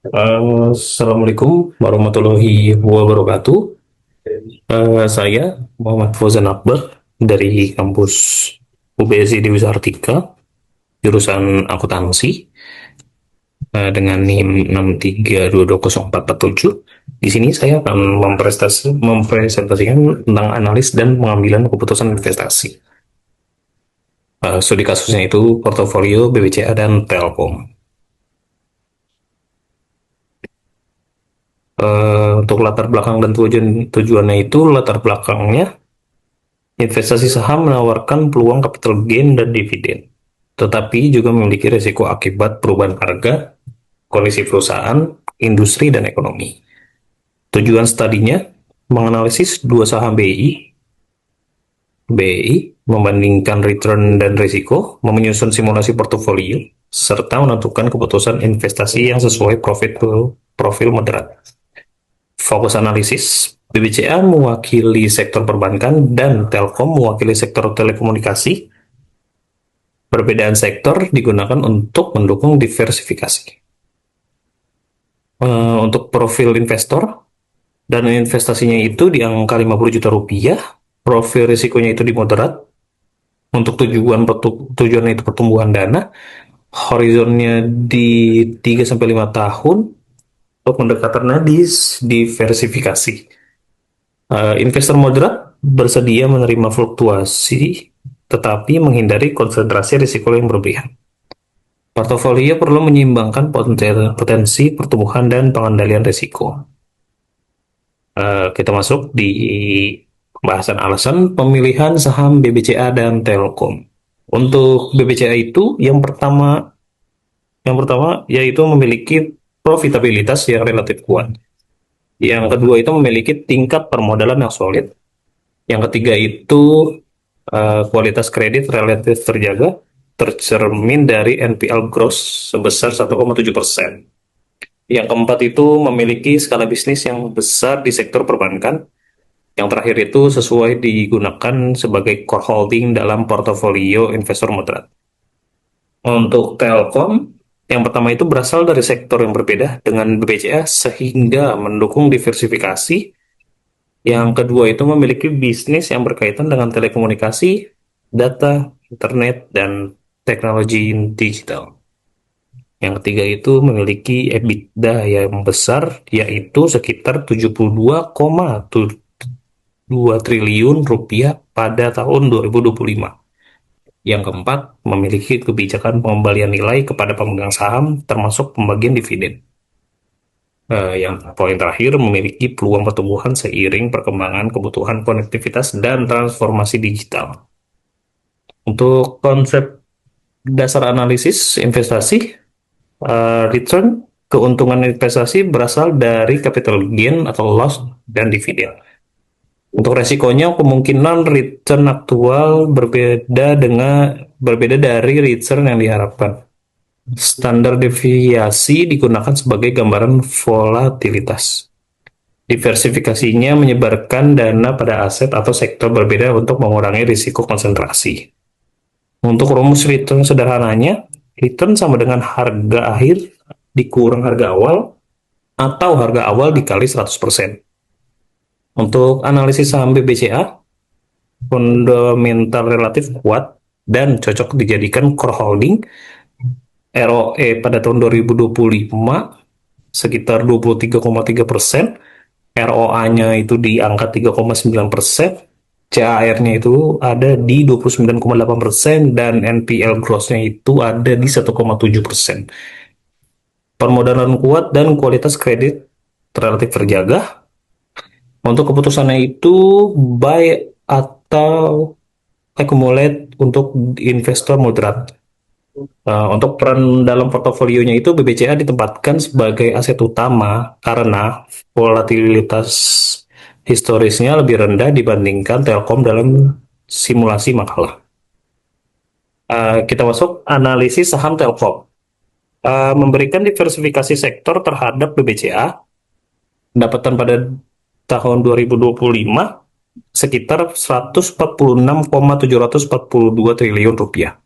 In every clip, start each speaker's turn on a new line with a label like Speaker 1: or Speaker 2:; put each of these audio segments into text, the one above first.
Speaker 1: Assalamualaikum warahmatullahi wabarakatuh. Saya Muhammad Fauzan Akbar dari kampus UBSI Dewi Sartika, jurusan akuntansi, dengan NIM 6322047. Di sini saya akan mempresentasikan tentang analis dan pengambilan keputusan investasi. Studi kasusnya itu portofolio BBCA dan Telkom. Untuk latar belakang dan tujuannya itu latar belakangnya. Investasi saham menawarkan peluang capital gain dan dividen, tetapi juga memiliki risiko akibat perubahan harga, kondisi perusahaan, industri, dan ekonomi. Tujuan studinya menganalisis dua saham BI, membandingkan return dan risiko, menyusun simulasi portofolio, serta menentukan keputusan investasi yang sesuai profil moderat. Fokus analisis, BBCA mewakili sektor perbankan dan Telkom mewakili sektor telekomunikasi. Perbedaan sektor digunakan untuk mendukung diversifikasi. Untuk profil investor, dana investasinya itu di angka 50 juta rupiah, profil risikonya itu di moderat, untuk tujuan itu pertumbuhan dana, horizonnya di 3 sampai 5 tahun, untuk pendekatan diversifikasi. Investor moderat bersedia menerima fluktuasi, tetapi menghindari konsentrasi risiko yang berlebihan. Portofolio perlu menyeimbangkan potensi pertumbuhan dan pengendalian risiko. Kita masuk di pembahasan alasan pemilihan saham BBCA dan Telkom. Untuk BBCA itu yang pertama yaitu memiliki profitabilitas yang relatif kuat. Yang kedua itu memiliki tingkat permodalan yang solid. Yang ketiga itu kualitas kredit relatif terjaga, tercermin dari NPL gross sebesar 1,7%. Yang keempat itu memiliki skala bisnis yang besar di sektor perbankan. Yang terakhir itu sesuai digunakan sebagai core holding dalam portofolio investor moderat. Untuk Telkom, yang pertama itu berasal dari sektor yang berbeda dengan BBCA sehingga mendukung diversifikasi. Yang kedua itu memiliki bisnis yang berkaitan dengan telekomunikasi, data, internet, dan teknologi digital. Yang ketiga itu memiliki EBITDA yang besar, yaitu sekitar 72,2 triliun rupiah pada tahun 2025. Yang keempat, memiliki kebijakan pengembalian nilai kepada pemegang saham, termasuk pembagian dividen. Yang poin terakhir, memiliki peluang pertumbuhan seiring perkembangan kebutuhan konektivitas dan transformasi digital. Untuk konsep dasar analisis investasi, return, keuntungan investasi berasal dari capital gain atau loss dan dividen. Untuk resikonya, kemungkinan return aktual berbeda dari return yang diharapkan. Standar deviasi digunakan sebagai gambaran volatilitas. Diversifikasinya menyebarkan dana pada aset atau sektor berbeda untuk mengurangi risiko konsentrasi. Untuk rumus return sederhananya, return sama dengan harga akhir dikurang harga awal atau harga awal dikali 100%. Untuk analisis saham BBCA, fundamental relatif kuat dan cocok dijadikan core holding. ROE pada tahun 2025 sekitar 23,3%, ROA-nya itu di angka 3,9%, CAR-nya itu ada di 29,8%, dan NPL gross-nya itu ada di 1,7%. Permodalan kuat dan kualitas kredit relatif terjaga. Untuk keputusannya itu buy atau accumulate untuk investor moderat. Untuk peran dalam portofolionya itu BBCA ditempatkan sebagai aset utama karena volatilitas historisnya lebih rendah dibandingkan Telkom dalam simulasi makalah. Kita masuk analisis saham Telkom. Memberikan diversifikasi sektor terhadap BBCA, pendapatan pada tahun 2025 sekitar 146,742 triliun rupiah.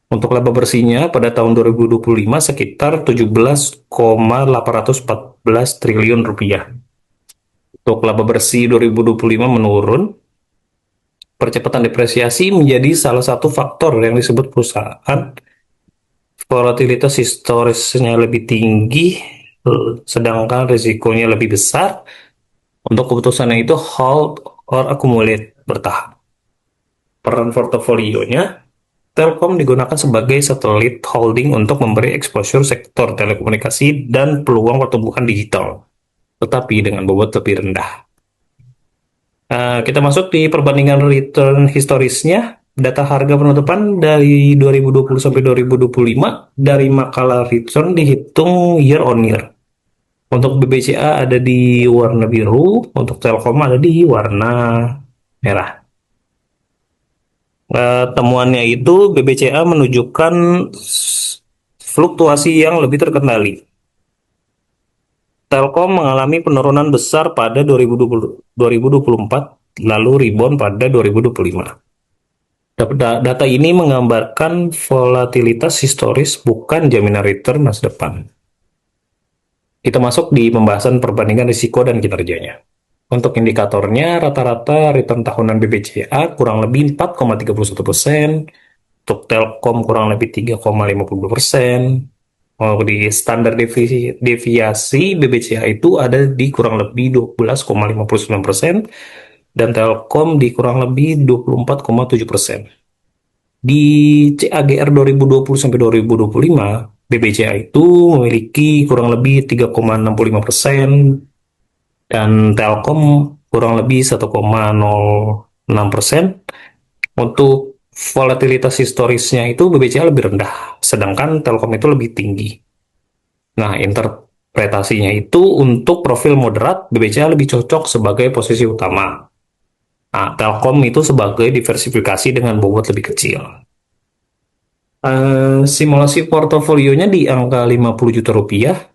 Speaker 1: Untuk laba bersihnya pada tahun 2025 sekitar 17,814 triliun rupiah. Untuk laba bersih 2025 menurun, percepatan depresiasi menjadi salah satu faktor yang disebut perusahaan volatilitas historisnya lebih tinggi, sedangkan risikonya lebih besar. Untuk keputusannya itu hold or accumulate, bertahap. Peran portofolionya, Telkom digunakan sebagai satelit holding untuk memberi exposure sektor telekomunikasi dan peluang pertumbuhan digital, tetapi dengan bobot lebih rendah. Kita masuk di perbandingan return historisnya. Data harga penutupan dari 2020 sampai 2025 dari makalah return dihitung year on year. Untuk BBCA ada di warna biru, untuk Telkom ada di warna merah. Temuannya itu BBCA menunjukkan fluktuasi yang lebih terkendali. Telkom mengalami penurunan besar pada 2024, lalu rebound pada 2025. Data ini menggambarkan volatilitas historis, bukan jaminan return masa depan. Kita masuk di pembahasan perbandingan risiko dan kinerjanya. Untuk indikatornya, rata-rata return tahunan BBCA kurang lebih 4,31%, untuk Telkom kurang lebih 3,52%. Di standar deviasi BBCA itu ada di kurang lebih 12,59%, dan Telkom di kurang lebih 24,7%. Di CAGR 2020 sampai 2025, BBCA itu memiliki kurang lebih 3,65%, dan Telkom kurang lebih 1,06%. Untuk volatilitas historisnya itu BBCA lebih rendah, sedangkan Telkom itu lebih tinggi. Nah, interpretasinya itu untuk profil moderat, BBCA lebih cocok sebagai posisi utama. Nah, Telkom itu sebagai diversifikasi dengan bobot lebih kecil. Simulasi portofolionya di angka 50 juta rupiah.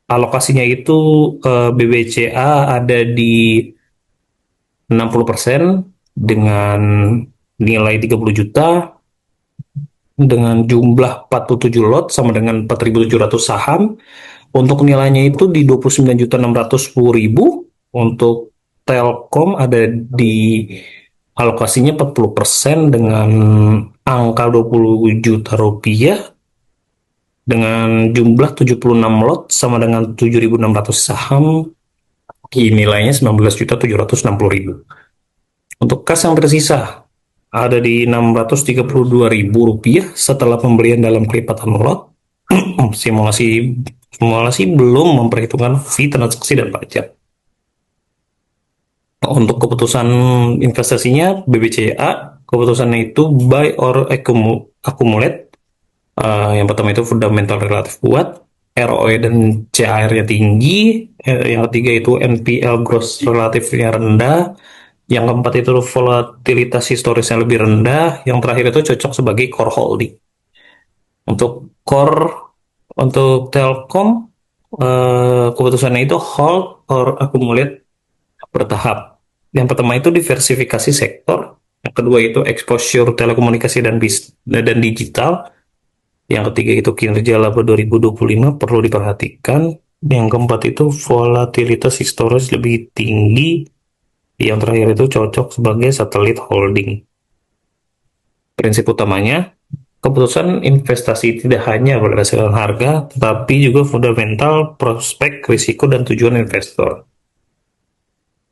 Speaker 1: Alokasinya itu BBCA ada di 60% dengan nilai 30 juta, dengan jumlah 47 lot sama dengan 4.700 saham. Untuk nilainya itu di 29.610.000. Untuk Telkom ada di alokasinya 40% dengan angka 20 juta rupiah, dengan jumlah 76 lot sama dengan 7.600 saham, nilainya 19.760.000. Untuk kas yang tersisa ada di 632.000 rupiah setelah pembelian dalam kelipatan lot. simulasi simulasi belum memperhitungkan fee transaksi dan pajak. Untuk keputusan investasinya BBCA, keputusannya itu buy or accumulate. Yang pertama itu fundamental relatif kuat, ROE dan CAR-nya tinggi. Yang ketiga itu NPL gross relatifnya rendah. Yang keempat itu volatilitas historisnya lebih rendah. Yang terakhir itu cocok sebagai core holding. Untuk Telkom, keputusannya itu hold or accumulate, bertahap. Yang pertama itu diversifikasi sektor. Yang kedua itu exposure telekomunikasi dan digital. Yang ketiga itu kinerja laba 2025 perlu diperhatikan. Yang keempat itu volatilitas historis lebih tinggi. Yang terakhir itu cocok sebagai satelit holding. Prinsip utamanya, keputusan investasi tidak hanya berdasarkan harga, tetapi juga fundamental, prospek, risiko, dan tujuan investor.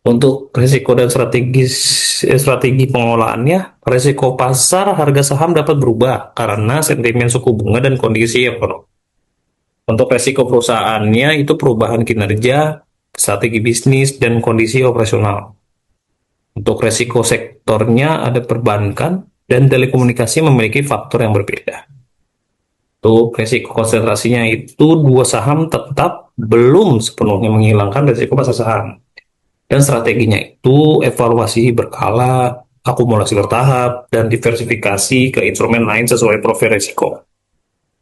Speaker 1: Untuk risiko dan strategi pengolahannya, risiko pasar harga saham dapat berubah karena sentimen suku bunga dan kondisi ekonomi. Untuk risiko perusahaannya itu perubahan kinerja, strategi bisnis, dan kondisi operasional. Untuk risiko sektornya ada perbankan dan telekomunikasi memiliki faktor yang berbeda. Untuk risiko konsentrasinya itu dua saham tetap belum sepenuhnya menghilangkan risiko pasar saham. Dan strateginya itu evaluasi berkala, akumulasi bertahap, dan diversifikasi ke instrumen lain sesuai profil risiko.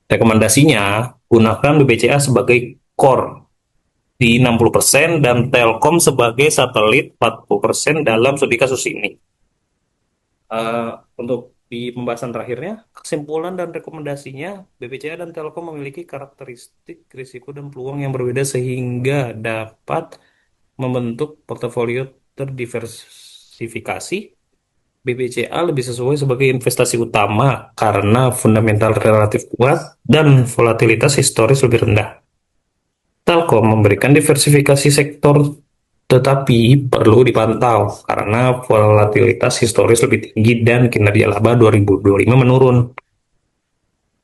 Speaker 1: Rekomendasinya, gunakan BBCA sebagai core di 60% dan Telkom sebagai satelit 40% dalam studi kasus ini. Untuk Di pembahasan terakhirnya, kesimpulan dan rekomendasinya, BBCA dan Telkom memiliki karakteristik risiko dan peluang yang berbeda sehingga dapat membentuk portofolio terdiversifikasi. BBCA lebih sesuai sebagai investasi utama karena fundamental relatif kuat dan volatilitas historis lebih rendah. Telkom memberikan diversifikasi sektor tetapi perlu dipantau karena volatilitas historis lebih tinggi dan kinerja laba 2025 menurun.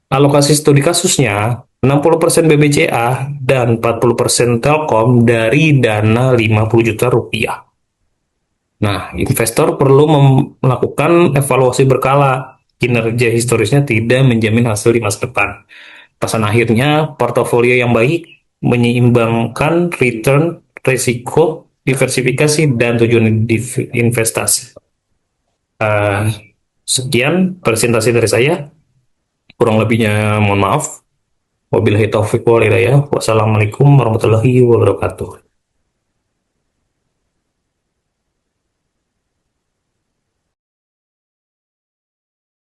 Speaker 1: Alokasi studi kasusnya 60% BBCA dan 40% Telkom dari dana 50 juta rupiah. Nah, investor perlu melakukan evaluasi berkala. Kinerja historisnya tidak menjamin hasil di masa depan. Pesan akhirnya, portofolio yang baik menyeimbangkan return, risiko, diversifikasi, dan tujuan investasi. Uh, Sekian presentasi dari saya. Kurang lebihnya mohon maaf. Wabillahi taufiq wal hidayah. Wassalamualaikum warahmatullahi wabarakatuh.